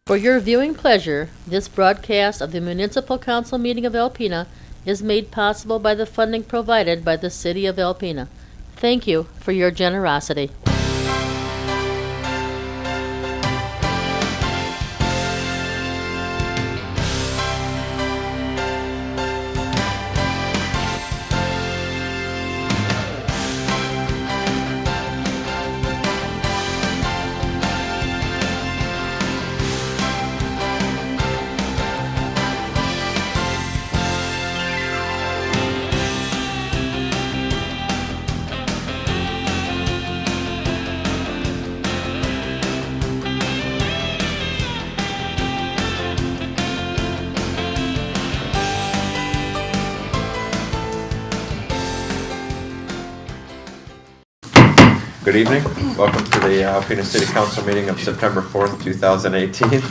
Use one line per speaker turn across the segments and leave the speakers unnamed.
For your viewing pleasure, this broadcast of the Municipal Council meeting of Alpena is made possible by the funding provided by the City of Alpena. Thank you for your generosity.
Good evening. Welcome to the Alpena City Council meeting of September 4th, 2018.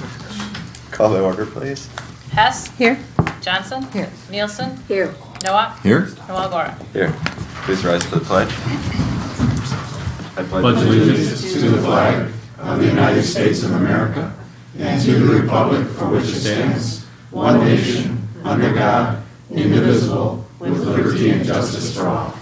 Call the order, please.
Hess?
Here.
Johnson?
Here.
Nielsen?
Here.
Nowak?
Here.
Walagora?
Here. Please rise for the pledge. I
pledge allegiance to the flag of the United States of America and to the republic for which it stands, one nation, under God, indivisible, with liberty and justice for all.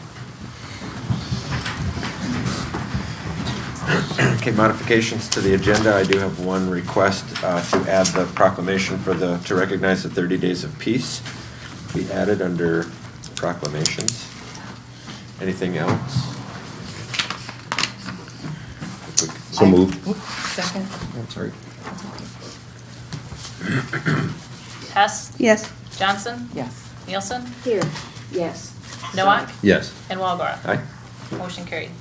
Okay, modifications to the agenda. I do have one request to add the proclamation to recognize the 30 days of peace. Be added under proclamations. Anything else?
So moved.
Second.
I'm sorry.
Hess?
Yes.
Johnson?
Yes.
Nielsen?
Here. Yes.
Nowak?
Yes.
And Walagora?
Aye.
Motion carried.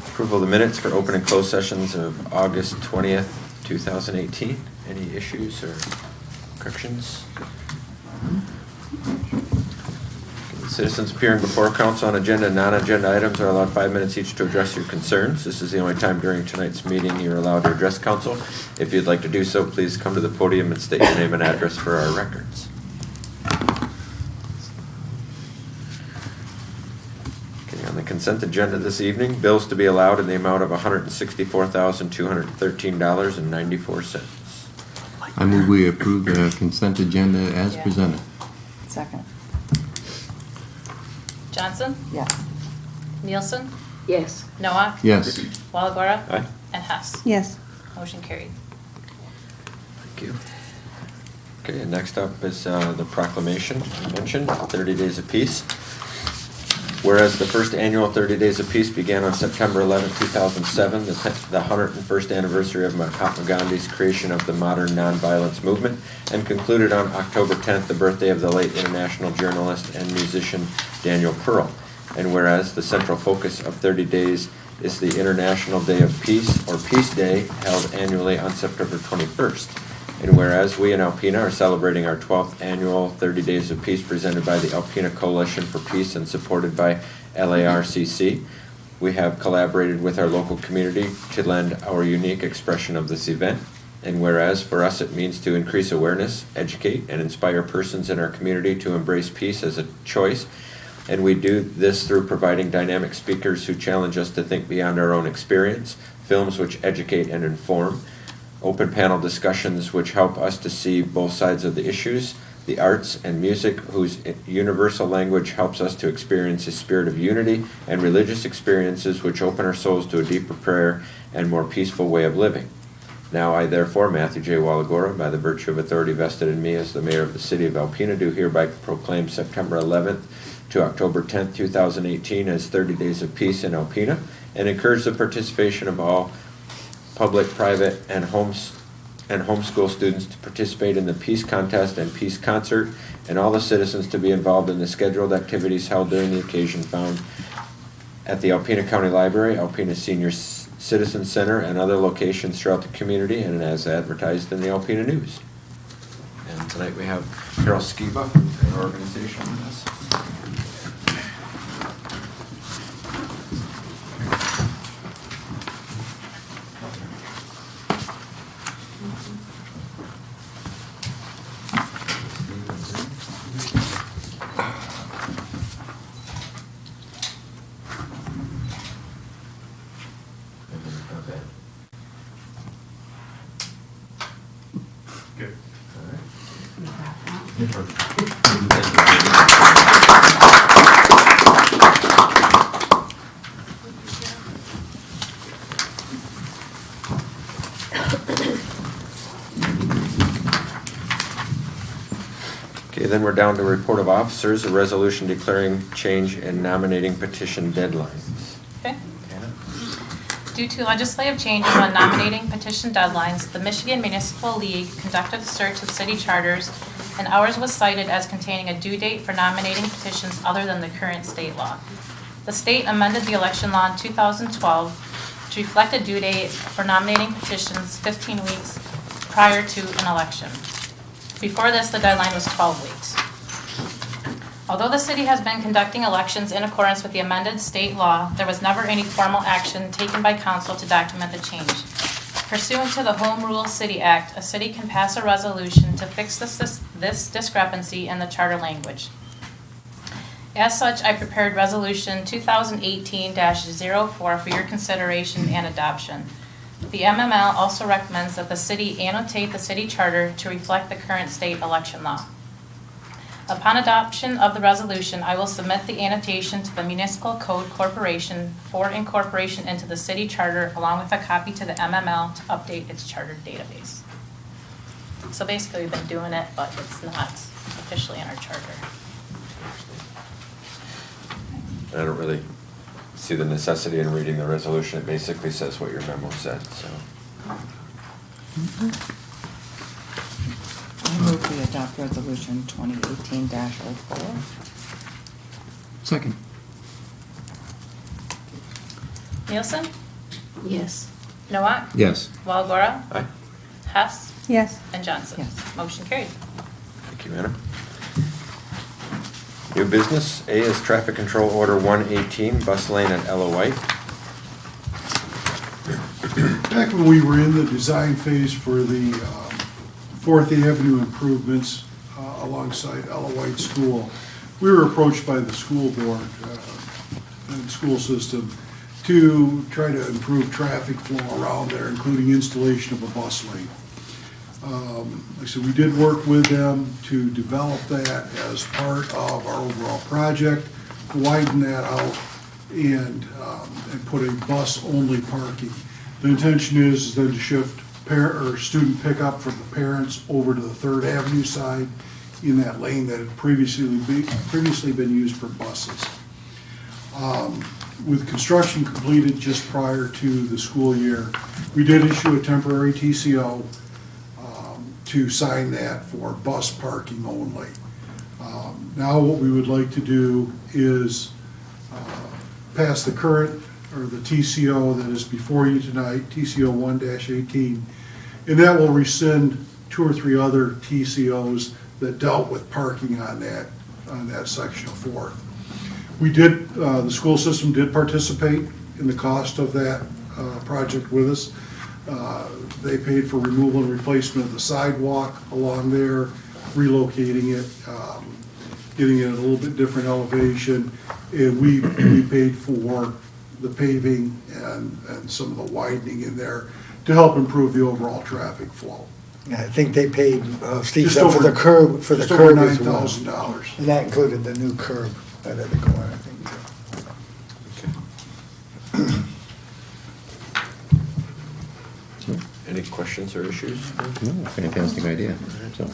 Approval of the minutes for open and closed sessions of August 20th, 2018. Any issues or corrections? Citizens appearing before council on agenda and non-agenda items are allowed 5 minutes each to address your concerns. This is the only time during tonight's meeting you're allowed to address council. If you'd like to do so, please come to the podium and state your name and address for our records. On the consent agenda this evening, bills to be allowed in the amount of $164,213.94.
I move we approve the consent agenda as presented.
Second.
Johnson?
Yes.
Nielsen?
Yes.
Nowak?
Yes.
Walagora?
Aye.
And Hess?
Yes.
Motion carried.
Thank you. Okay, and next up is the proclamation I mentioned, 30 days of peace. Whereas the first annual 30 Days of Peace began on September 11, 2007, the 101st anniversary of Mahatma Gandhi's creation of the modern nonviolence movement, and concluded on October 10th, the birthday of the late international journalist and musician Daniel Pearl. And whereas the central focus of 30 Days is the International Day of Peace, or Peace Day, held annually on September 21st. And whereas we in Alpena are celebrating our 12th annual 30 Days of Peace presented by the Alpena Coalition for Peace and supported by LARCC, we have collaborated with our local community to lend our unique expression of this event. And whereas for us it means to increase awareness, educate, and inspire persons in our community to embrace peace as a choice, and we do this through providing dynamic speakers who challenge us to think beyond our own experience, films which educate and inform, open panel discussions which help us to see both sides of the issues, the arts and music whose universal language helps us to experience a spirit of unity, and religious experiences which open our souls to a deeper prayer and more peaceful way of living. Now I therefore, Matthew J. Walagora, by the virtue of authority vested in me as the mayor of the city of Alpena, do hereby proclaim September 11th to October 10th, 2018 as 30 Days of Peace in Alpena, and encourage the participation of all public, private, and homeschool students to participate in the Peace Contest and Peace Concert, and all the citizens to be involved in the scheduled activities held during the occasion found at the Alpena County Library, Alpena Senior Citizen Center, and other locations throughout the community, and as advertised in the Alpena News. And tonight we have Carol Skiba from our organization with us.
Okay.
Okay, then we're down to report of officers, a resolution declaring change in nominating petition deadlines.
Okay.
Anna?
Due to legislative changes on nominating petition deadlines, the Michigan Municipal League conducted a search of city charters, and ours was cited as containing a due date for nominating petitions other than the current state law. The state amended the election law in 2012 to reflect a due date for nominating petitions 15 weeks prior to an election. Before this, the deadline was 12 weeks. Although the city has been conducting elections in accordance with the amended state law, there was never any formal action taken by council to document the change. Pursuant to the Home Rule City Act, a city can pass a resolution to fix this discrepancy in the charter language. As such, I prepared Resolution 2018-04 for your consideration and adoption. The MML also recommends that the city annotate the city charter to reflect the current state election law. Upon adoption of the resolution, I will submit the annotation to the Municipal Code Corporation for incorporation into the city charter, along with a copy to the MML to update its charter database. So basically, we've been doing it, but it's not officially in our charter.
I don't really see the necessity in reading the resolution. It basically says what your memo said, so.
I move we adopt resolution 2018-04.
Second.
Nielsen?
Yes.
Nowak?
Yes.
Walagora?
Aye.
Hess?
Yes.
And Johnson?
Yes.
Motion carried.
Thank you, Anna. New business, A is traffic control order 118, bus lane at Ella White.
Back when we were in the design phase for the 4th Avenue improvements alongside Ella White School, we were approached by the school board and school system to try to improve traffic flow around there, including installation of a bus lane. Like I said, we did work with them to develop that as part of our overall project, widen that out, and put a bus-only parking. The intention is then to shift student pickup from the parents over to the 3rd Avenue side in that lane that had previously been used for buses. With construction completed just prior to the school year, we did issue a temporary TCO to sign that for bus parking only. Now what we would like to do is pass the current, or the TCO that is before you tonight, TCO 1-18, and that will rescind 2 or 3 other TCOs that dealt with parking on that section of 4th. We did, the school system did participate in the cost of that project with us. They paid for removal and replacement of the sidewalk along there, relocating it, getting it at a little bit different elevation. And we paid for the paving and some of the widening in there to help improve the overall traffic flow.
I think they paid, Steve
Just
said, for
over-
the curb, for the
just over
curb as well.
$9,000.
And that included the new curb at the corner, I think, too.
Any questions or issues?
No, fantastic idea. So,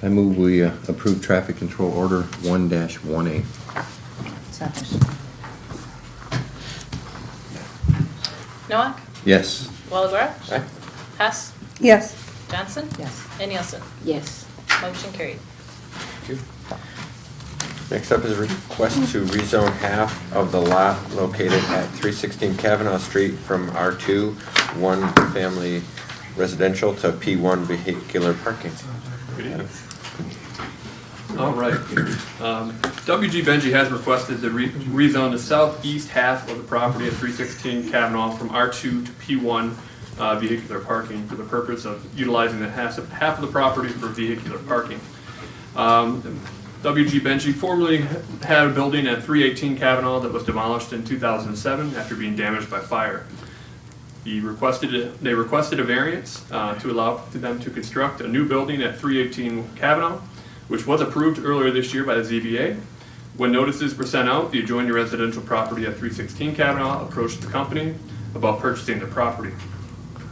I move we approve traffic control order 1-18.
Second.
Nowak?
Yes.
Walagora?
Aye.
Hess?
Yes.
Johnson?
Yes.
And Nielsen?
Yes.
Motion carried.
Thank you. Next up is a request to rezone half of the lot located at 316 Cavanaugh Street from R2, 1 family residential, to P1 vehicular parking.
Good evening. All right. WG Benji has requested to rezone the southeast half of the property at 316 Cavanaugh from R2 to P1 vehicular parking for the purpose of utilizing the half of the property for vehicular parking. WG Benji formerly had a building at 318 Cavanaugh that was demolished in 2007 after being damaged by fire. They requested a variance to allow them to construct a new building at 318 Cavanaugh, which was approved earlier this year by the ZBA. When notices were sent out, the adjoining residential property at 316 Cavanaugh approached the company about purchasing the property.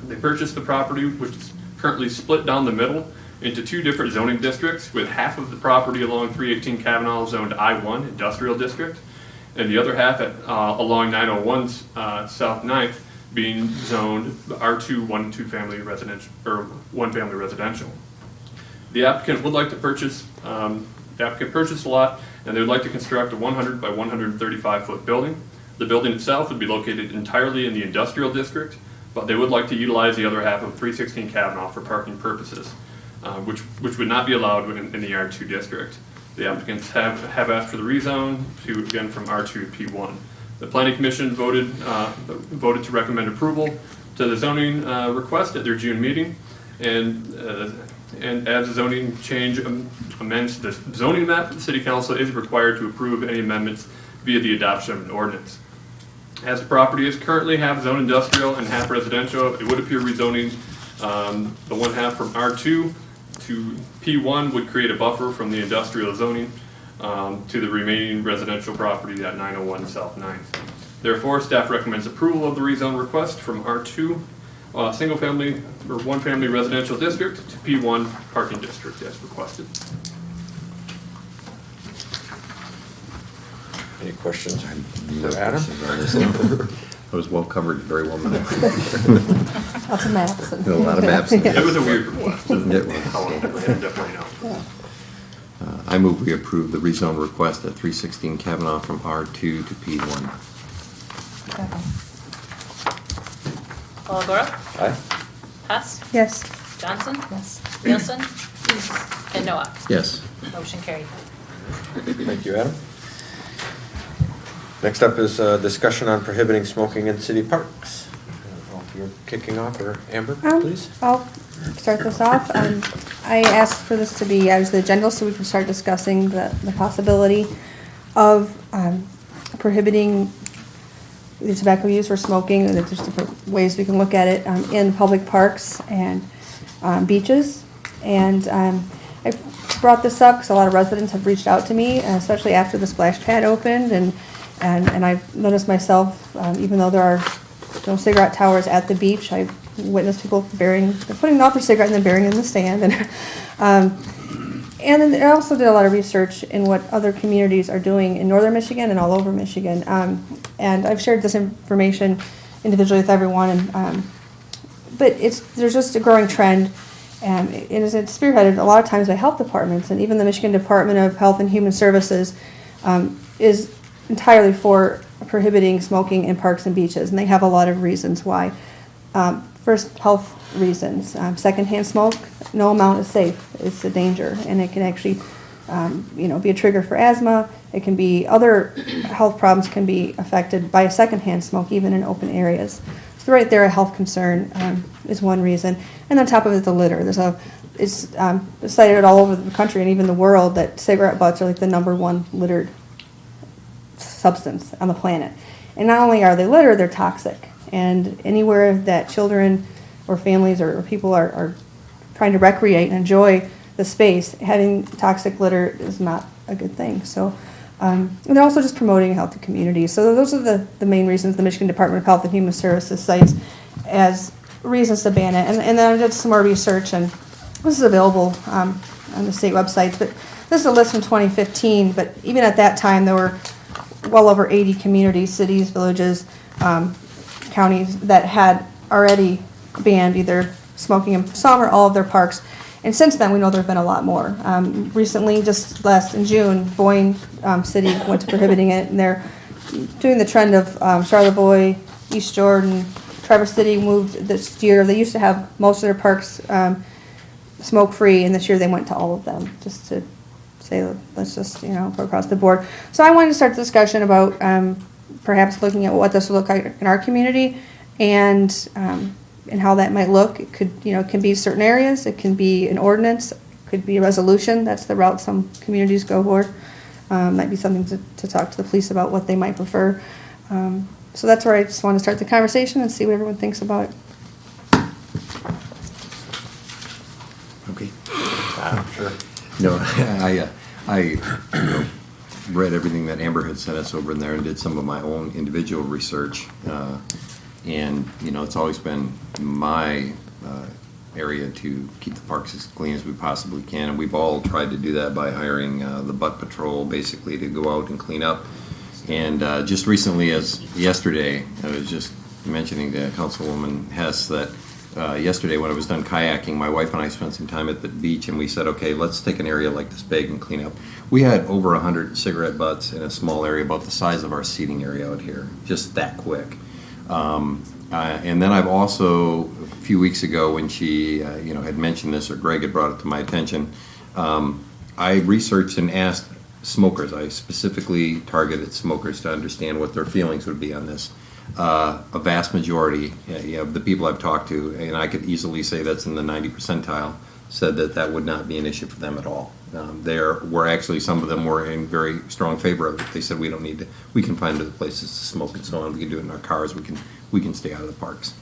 They purchased the property, which is currently split down the middle into two different zoning districts, with half of the property along 318 Cavanaugh zoned I-1 Industrial District, and the other half along 901's South 9th being zoned R2 1 family residential, or 1 family residential. The applicant would like to purchase the lot, and they would like to construct a 100 by 135 foot building. The building itself would be located entirely in the industrial district, but they would like to utilize the other half of 316 Cavanaugh for parking purposes, which would not be allowed in the R2 district. The applicants have asked for the rezone again from R2 to P1. The Planning Commission voted to recommend approval to the zoning request at their June meeting, and as the zoning change amends the zoning map, the City Council is required to approve any amendments via the adoption of an ordinance. As the property is currently half zone industrial and half residential, it would appear rezoning the one half from R2 to P1 would create a buffer from the industrial zoning to the remaining residential property at 901 South 9th. Therefore, staff recommends approval of the rezone request from R2 single family or 1 family residential district to P1 parking district as requested.
Any questions
No
for Adam?
questions on this. That was well covered, very well done.
Lots of maps.
A lot of maps. in there.
It was a weird request.
It was.
However, definitely no.
I move we approve the rezone request at 316 Cavanaugh from R2 to P1.
Walagora?
Aye.
Hess?
Yes.
Johnson?
Yes.
Nielsen? And Noah?
Yes.
Motion carried.
Thank you, Adam. Next up is discussion on prohibiting smoking in city parks. I don't know if you're kicking off, or Amber, please?
I'll start this off. I asked for this to be added to the agenda so we can start discussing the possibility of prohibiting the tobacco use or smoking. There's different ways we can look at it in public parks and beaches. And I brought this up because a lot of residents have reached out to me, especially after the splash pad opened, and I've noticed myself, even though there are no cigarette towers at the beach, I've witnessed people putting off their cigarette and then burying it in the stand. And then I also did a lot of research in what other communities are doing in northern Michigan and all over Michigan. And I've shared this information individually with everyone. But there's just a growing trend, and it's spearheaded a lot of times by health departments, and even the Michigan Department of Health and Human Services is entirely for prohibiting smoking in parks and beaches, and they have a lot of reasons why. First, health reasons. Secondhand smoke, no amount is safe. It's a danger, and it can actually, be a trigger for asthma. It can be other health problems can be affected by a secondhand smoke, even in open areas. So right there, a health concern is one reason, and on top of it, the litter. It's cited all over the country and even the world that cigarette butts are like the #1 littered substance on the planet. And not only are they litter, they're toxic. And anywhere that children or families or people are trying to recreate and enjoy the space, having toxic litter is not a good thing. So, and they're also just promoting a healthy community. So those are the main reasons the Michigan Department of Health and Human Services cites as reasons to ban it. And then I did some more research, and this is available on the state websites. But this is a list from 2015, but even at that time there were well over 80 communities, cities, villages, counties that had already banned either smoking in some or all of their parks. And since then, we know there have been a lot more. Recently, just in June, Boyne City went to prohibiting it, and they're doing the trend of Charlevoix, East Jordan, Traverse City moved this year. They used to have most of their parks smoke-free, and this year they went to all of them, just to say, let's just, go across the board. So I wanted to start the discussion about perhaps looking at what this would look like in our community, and how that might look. It could, can be certain areas. It can be an ordinance. It could be a resolution. That's the route some communities go for. Might be something to talk to the police about what they might prefer. So that's where I just want to start the conversation and see what everyone thinks about it.
Okay.
Sure.
No, I you know, read everything that Amber had sent us over in there and did some of my own individual research. And, you know, it's always been my area to keep the parks as clean as we possibly can. And we've all tried to do that by hiring the butt patrol basically to go out and clean up. And just recently, as yesterday, I was just mentioning to Councilwoman Hess that yesterday when I was done kayaking, my wife and I spent some time at the beach and we said, okay, let's take an area like this big and clean up. We had over 100 cigarette butts in a small area about the size of our seating area out here, just that quick. And then I've also, a few weeks ago when she you know, had mentioned this, or Greg had brought it to my attention, I researched and asked smokers. I specifically targeted smokers to understand what their feelings would be on this. A vast majority of the people I've talked to, and I could easily say that's in the 90 percentile, said that that would not be an issue for them at all. There were actually, some of them were in very strong favor of it. They said we don't need to, we can find other places to smoke and so on. We can do it in our cars. We can stay out of the parks.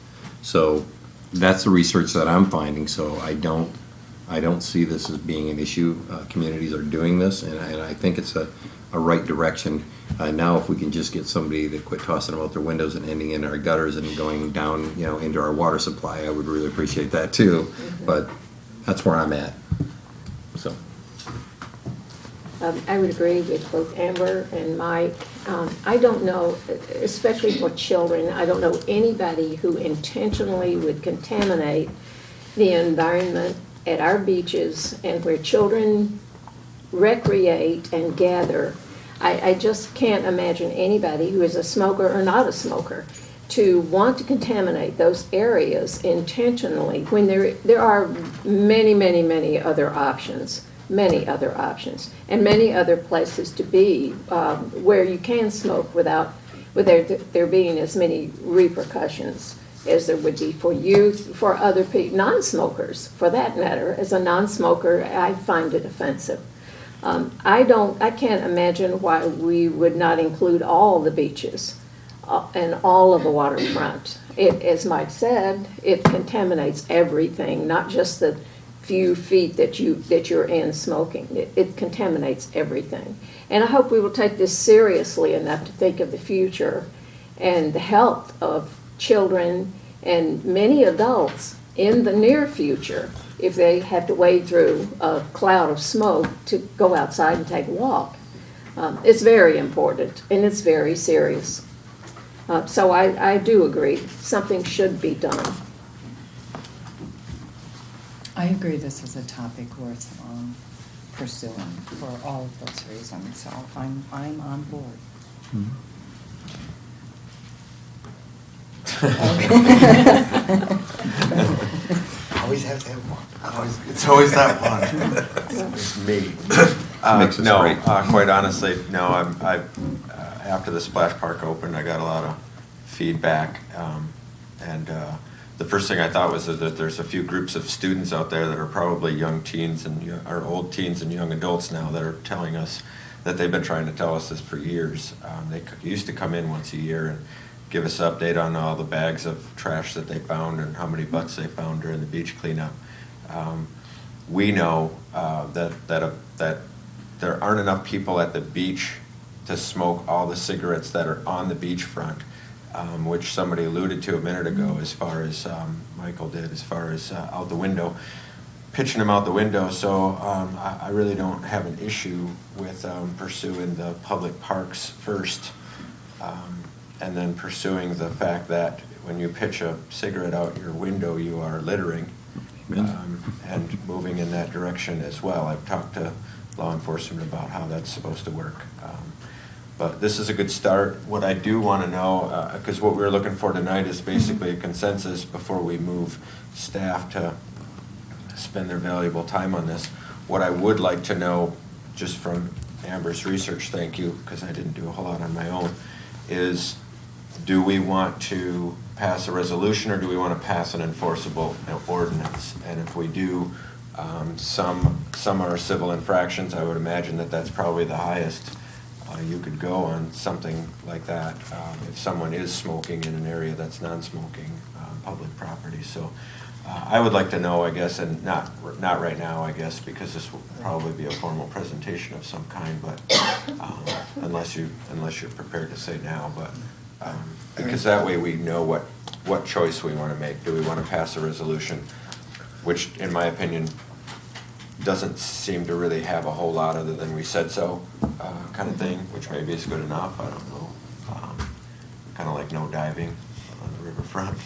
So that's the research that I'm finding. So I don't see this as being an issue. Communities are doing this, and I think it's a right direction. Now, if we can just get somebody to quit tossing them out their windows and ending in our gutters and going down, you know, into our water supply, I would really appreciate that too.
Mm-hmm.
But that's where I'm at. So.
I would agree with both Amber and Mike. I don't know, especially for children, I don't know anybody who intentionally would contaminate the environment at our beaches and where children recreate and gather. I just can't imagine anybody who is a smoker or not a smoker to want to contaminate those areas intentionally when there are many other options. Many other options, and many other places to be where you can smoke without there being as many repercussions as there would be for youth, for other people, non-smokers, for that matter. As a non-smoker, I find it offensive. I can't imagine why we would not include all the beaches and all of the waterfront. As Mike said, it contaminates everything, not just the few feet that you're in smoking. It contaminates everything. And I hope we will take this seriously enough to think of the future and the health of children and many adults in the near future if they have to wade through a cloud of smoke to go outside and take a walk. It's very important and it's very serious. So I do agree. Something should be done.
I agree this is a topic worth pursuing for all of those reasons, so I'm on board.
Always have to have one.
It's always that one. It's me.
Makes us
No,
great.
quite honestly, no, I after the splash park opened, I got a lot of feedback, and the first thing I thought was that there's a few groups of students out there that are probably young teens or old teens and young adults now that are telling us that they've been trying to tell us this for years. They used to come in once a year and give us an update on all the bags of trash that they found and how many butts they found during the beach cleanup. We know that there aren't enough people at the beach to smoke all the cigarettes that are on the beachfront, which somebody alluded to a minute ago, as far as Michael did, as far as out the window, pitching them out the window. So I really don't have an issue with pursuing the public parks first, and then pursuing the fact that when you pitch a cigarette out your window, you are littering, and moving in that direction as well. I've talked to law enforcement about how that's supposed to work. But this is a good start. What I do want to know, because what we're looking for tonight is basically a consensus before we move staff to spend their valuable time on this. What I would like to know, just from Amber's research, thank you, because I didn't do a whole lot on my own, is do we want to pass a resolution or do we want to pass an enforceable ordinance? And if we do, some are civil infractions. I would imagine that that's probably the highest you could go on something like that if someone is smoking in an area that's non-smoking public property. So I would like to know, I guess, and not right now, I guess, because this will probably be a formal presentation of some kind, but unless you're prepared to say now, but because that way we know what choice we want to make. Do we want to pass a resolution, which, in my opinion, doesn't seem to really have a whole lot other than we said so kind of thing, which maybe is good enough, I don't know. Kind of like no diving on the riverfront,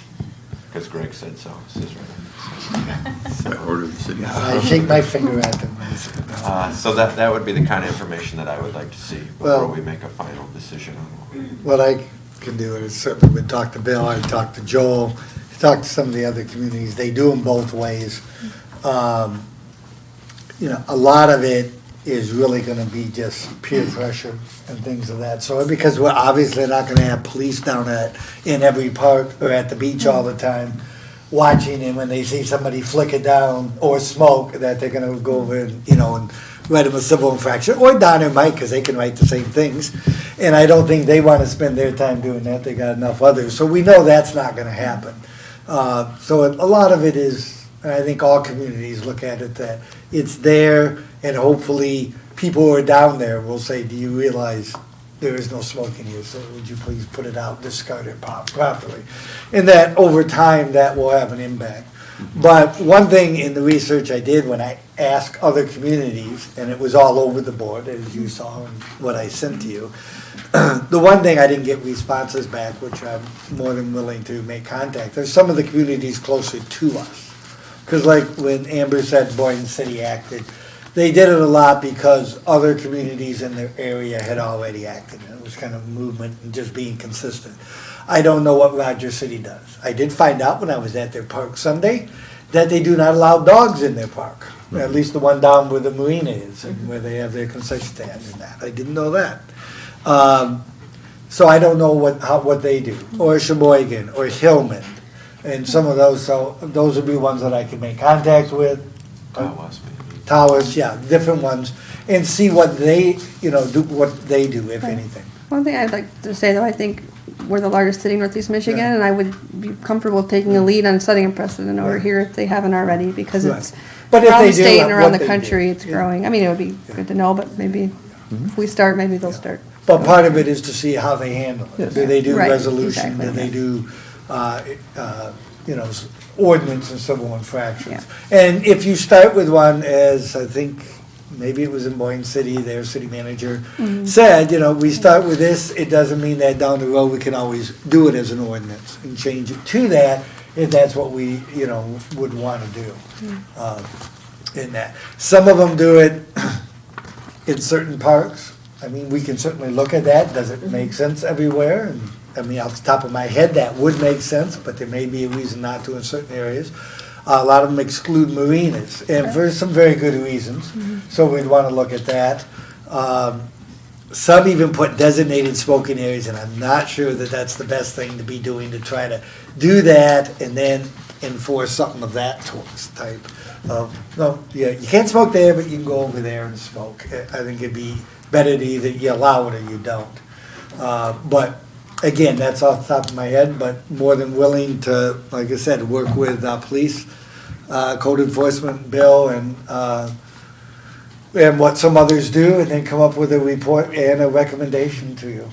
because Greg said so. This is right.
Order of the city.
I shake my finger at them.
So that would be the kind of information that I would like to see before
Well-
we make a final decision on
What I can do is certainly would talk to Bill, I talk to Joel, talk to some of the other communities. They do them both ways. A lot of it is really gonna be just peer pressure and things of that sort, because we're obviously not gonna have police down in every park or at the beach all the time watching, and when they see somebody flick it down or smoke, that they're gonna go over and write them a civil infraction, or Don or Mike, because they can write the same things. And I don't think they wanna spend their time doing that, they got enough others, so we know that's not gonna happen. So a lot of it is, and I think all communities look at it that it's there, and hopefully people who are down there will say, do you realize there is no smoking here, so would you please put it out, discard it properly? And that over time, that will have an impact. But one thing in the research I did when I asked other communities, and it was all over the board, as you saw in what I sent to you, the one thing I didn't get responses back, which I'm more than willing to make contact, there's some of the communities closer to us. Because like when Amber said Boynton City acted, they did it a lot because other communities in their area had already acted. And it was kind of movement and just being consistent. I don't know what Rogers City does. I did find out when I was at their park Sunday that they do not allow dogs in their park. At least the one down where the marina is and where they have their concession stand and that. I didn't know that. So I don't know what they do. Or Sheboygan or Hillman. And some of those, so those would be ones that I could make contact with. Towers, yeah, different ones, and see what they, do, what they do, if anything.
One thing I'd like to say, though, I think we're the largest city in Northeast Michigan,
Yeah.
and I would be comfortable taking a lead on setting a precedent over
Right.
here if they haven't already, because
Right.
it's
But if
around
they
the
do,
state and around
what
the
they
country,
do.
it's
Yeah.
growing. I mean, it would be good to know, but maybe if we start, maybe they'll start.
But part of it is to see how they handle it. Do they do
Right,
resolution?
exactly,
Do they
yeah.
do, ordinance and civil infractions? And if you start with one, as I think, maybe it was in Boynton City, their city manager said, we start with this, it doesn't mean that down the road we can always do it as an ordinance and change it to that, if that's what we, would want to do. In that. Some of them do it in certain parks. I mean, we can certainly look at that. Does it make sense everywhere? And I mean, off the top of my head, that would make sense, but there may be a reason not to in certain areas. A lot of them exclude marinas, and for some very good reasons. So we'd want to look at that. Some even put designated smoking areas, and I'm not sure that that's the best thing to be doing, to try to do that and then enforce something of that type of, no, yeah, you can't smoke there, but you can go over there and smoke. I think it'd be better to either you allow it or you don't. But again, that's off the top of my head, but more than willing to, like I said, work with police, code enforcement, Bill, and what some others do, and then come up with a report and a recommendation to you.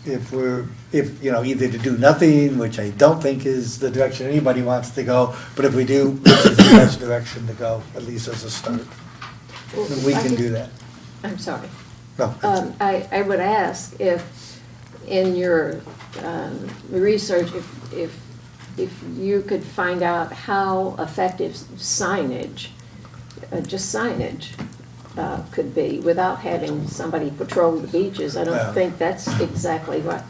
If either to do nothing, which I don't think is the direction anybody wants to go, but if we do, which is the best direction to go, at least as a start. And we can do that.
I'm sorry.
No.
I would ask if, in your research, if you could find out how effective signage, just signage, could be without having somebody patrol the beaches. I
No.
don't think that's exactly what.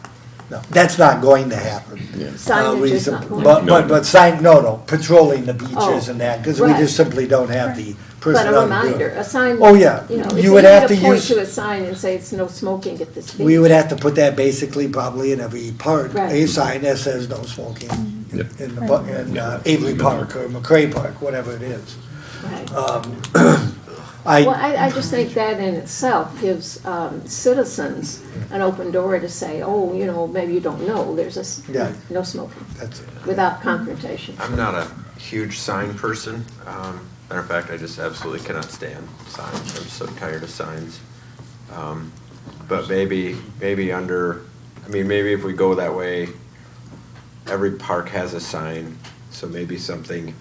No, that's not going to happen.
Signage is not going to.
But patrolling the beaches
Oh,
and that, because we
right.
just simply don't have the
But a
personnel to do
reminder,
it.
a sign.
Oh, yeah.
It's
You would
easy
have to
point
use-
to a sign and say it's no smoking at this beach.
We would have to put that basically probably in every park,
Right.
a sign that says no smoking
Yep.
in Avery Park or McCray Park, whatever it is.
Right. Well, I just think that in itself gives citizens an open door to say, oh, you know, maybe you don't know, there's
Yeah.
no smoking,
That's it.
without confrontation.
I'm not a huge sign person. Matter of fact, I just absolutely cannot stand signs. I'm so tired of signs. But maybe maybe if we go that way, every park has a sign, so maybe something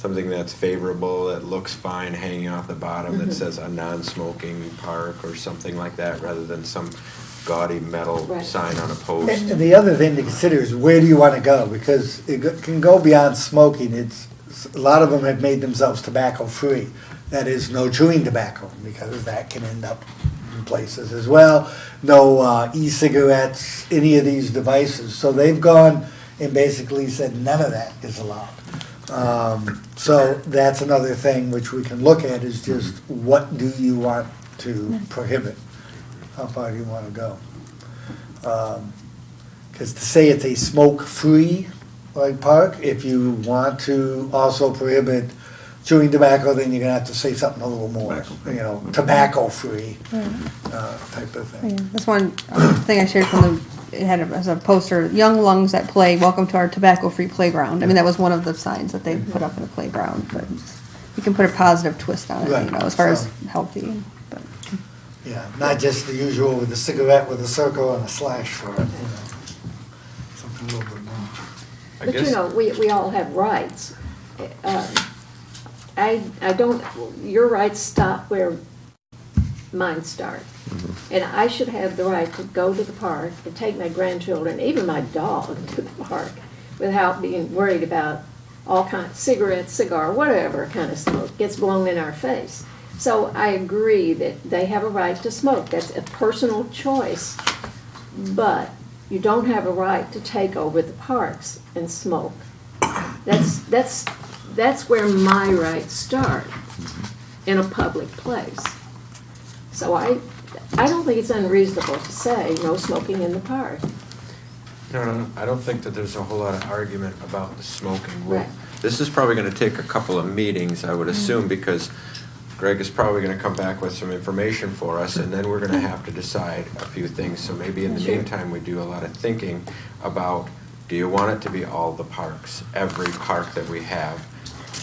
that's favorable, that looks fine, hanging off the bottom, that says a non-smoking park or something like that, rather than some gaudy metal
Right.
sign on a post.
And the other thing to consider is where do you want to go? Because can go beyond smoking. A lot of them have made themselves tobacco-free. That is, no chewing tobacco, because that can end up in places as well. No e-cigarettes, any of these devices. So they've gone and basically said none of that is allowed. So that's another thing which we can look at, is just what do you want to prohibit? How far do you want to go? Because to say it's a smoke-free like park, if you want to also prohibit chewing tobacco, then you're gonna have to say something a little more, tobacco-free type of thing.
Yeah, that's one thing I shared from it had as a poster, young lungs that play, welcome to our tobacco-free playground. I mean, that was one of the signs that they put up in the playground, but you can put a positive twist on it,
Right.
as far as
So-
healthy, but.
Yeah, not just the usual with the cigarette with a circle and a slash for it, Something a little bit more.
I
But you
guess-
know, we all have rights. I don't, your rights stop where mine start. And I should have the right to go to the park and take my grandchildren, even my dog, to the park without being worried about all kinds, cigarettes, cigar, whatever kind of smoke gets blown in our face. So I agree that they have a right to smoke. That's a personal choice. But you don't have a right to take over the parks and smoke. That's where my rights start, in a public place. So I don't think it's unreasonable to say no smoking in the park.
No, I don't think that there's a whole lot of argument about the smoking.
Right.
This is probably gonna take a couple of meetings, I would assume, because Greg is probably gonna come back with some information for us, and then we're gonna have to decide a few things. So maybe in the
Sure.
meantime, we do a lot of thinking about, do you want it to be all the parks, every park that we have?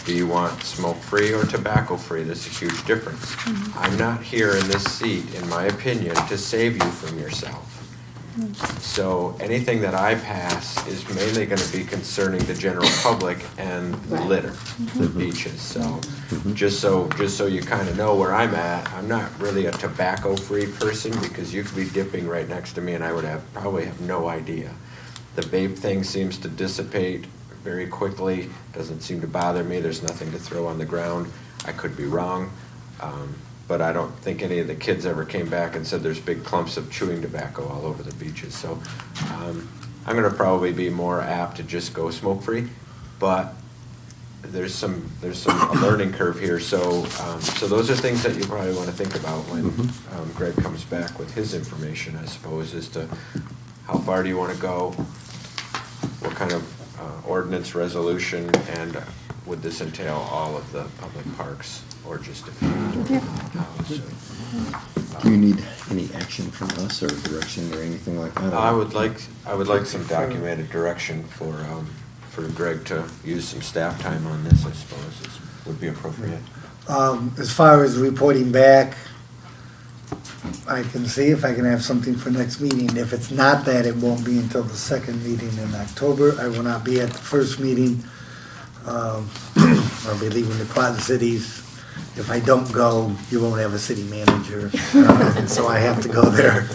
Do you want smoke-free or tobacco-free? There's a huge difference. I'm not here in this seat, in my opinion, to save you from yourself. So anything that I pass is mainly gonna be concerning the general public and
Right.
litter, the beaches. So, just so you kinda know where I'm at, I'm not really a tobacco-free person, because you could be dipping right next to me and I would probably have no idea. The vape thing seems to dissipate very quickly, doesn't seem to bother me, there's nothing to throw on the ground. I could be wrong, but I don't think any of the kids ever came back and said there's big clumps of chewing tobacco all over the beaches. So I'm gonna probably be more apt to just go smoke-free, but there's a learning curve here. So those are things that you probably wanna think about when Greg comes back with his information, I suppose, as to how far do you wanna go, what kind of ordinance resolution, and would this entail all of the public parks or just a few?
Do you need any action from us or direction or anything like that?
I would like some documented direction for Greg to use some staff time on this, I suppose, would be appropriate.
As far as reporting back, I can see if I can have something for next meeting. If it's not that, it won't be until the second meeting in October. I will not be at the first meeting. I'll be leaving the Quad Cities. If I don't go, you won't have a city manager, so I have to go there.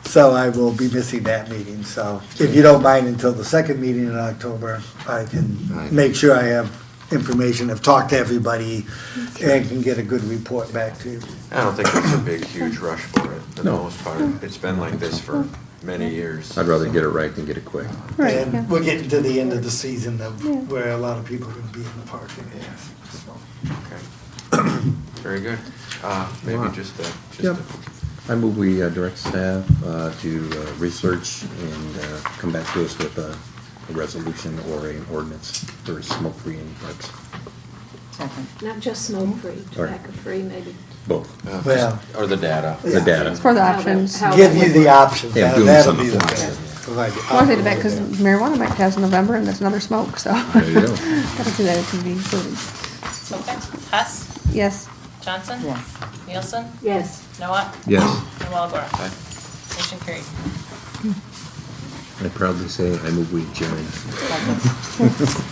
So I will be missing that meeting. So if you don't mind, until the second meeting in October, I can make sure I have information, have talked to everybody, and can get a good report back to you.
I don't think there's a big, huge rush for it, for the most part. It's been like this for many years.
I'd rather get it right than get it quick.
Right, yeah.
And we're getting to the end of the season of where a lot of people are gonna be in the park. So.
Okay. Very good. Maybe just
Yep. I move we direct staff to research and come back to us with a resolution or an ordinance for smoke-free in parks.
Second.
Not just smoke-free, tobacco-free, maybe.
Both.
Well,
Or the data.
The data.
It's for the options.
How
give
that
you
would
the
work.
options,
Yeah, doing
that'll
something
be the
for
thing. Provide the
I want to say the back,
options.
because marijuana might pass in November, and that's another smoke, so.
There you go.
Gotta do that to be included.
Okay. Hess,
Yes.
Johnson?
Yes.
Nielsen?
Yes.
Noah?
Yes.
And Walagora?
Aye.
Motion carried.
I proudly say I move we adjourn.
Second.